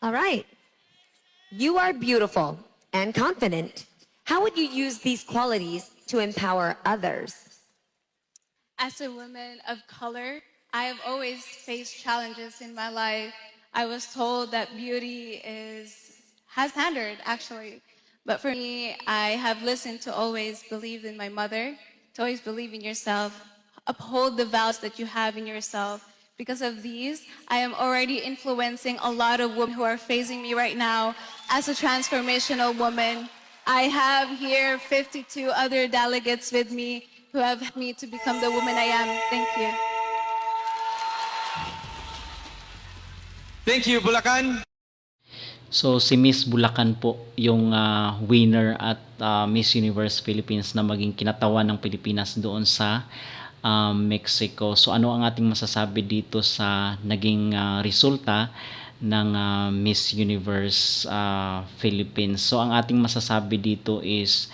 All right. You are beautiful and confident. How would you use these qualities to empower others? As a woman of color, I have always faced challenges in my life. I was told that beauty has standard actually. But for me, I have listened to always believe in my mother, to always believe in yourself, uphold the values that you have in yourself. Because of these, I am already influencing a lot of women who are facing me right now as a transformational woman. I have here 52 other delegates with me who have helped me to become the woman I am. Thank you. Thank you, Bulacan. So si Miss Bulacan po yung winner at Miss Universe Philippines na maging kinatawan ng Pilipinas doon sa Mexico. So ano ang ating masasabi dito sa naging resulta ng Miss Universe Philippines? So ang ating masasabi dito is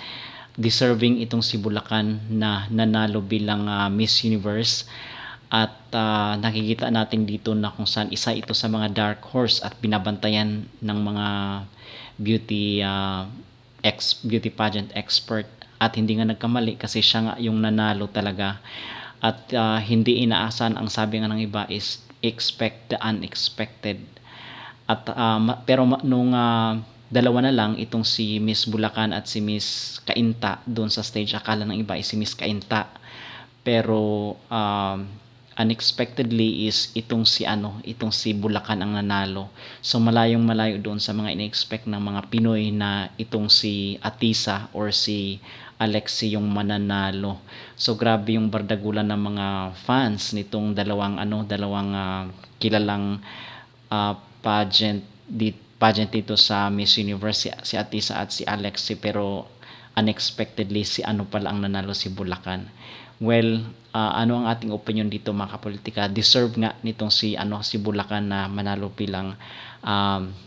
deserving itong si Bulacan na nanalo bilang Miss Universe. At nakikita natin dito na kung saan isa ito sa mga dark horse at binabantayan ng mga beauty pageant expert, at hindi nga nagkamali kasi siya nga yung nanalo talaga. At hindi inaasahan, ang sabi nga ng iba is expect the unexpected. At pero nung dalawa na lang itong si Miss Bulacan at si Miss Cainta doon sa stage, akala ng iba is si Miss Cainta, pero unexpectedly is itong si Bulacan ang nanalo. So malayong malayo doon sa mga ina-expect ng mga Pinoy na itong si Atisa or si Alexi yung mananalo. So grabe yung bardagulan ng mga fans nitong dalawang kilalang pageant dito sa Miss Universe, si Atisa at si Alexi, pero unexpectedly si pala ang nanalo, si Bulacan. Well, ano ang ating opinion dito mga kapolitika? Deserve nga nitong si Bulacan na manalo bilang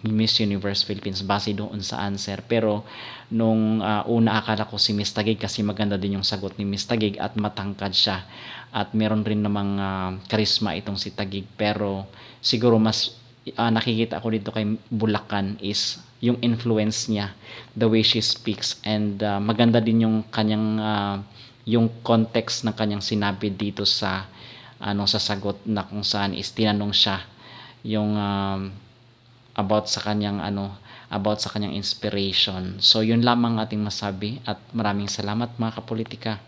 Miss Universe Philippines base doon sa answer. Pero nung una akala ko si Miss Taguig kasi maganda din yung sagot ni Miss Taguig at matangkad siya. At meron rin namang charisma itong si Taguig. Pero siguro mas nakikita ko dito kay Bulacan is yung influence niya, the way she speaks, and maganda din yung kanyang yung context ng kanyang sinabi dito sa sa sagot, na kung saan is tinanong siya yung about sa kanyang inspiration. So yun lamang ating masabi at maraming salamat mga kapolitika.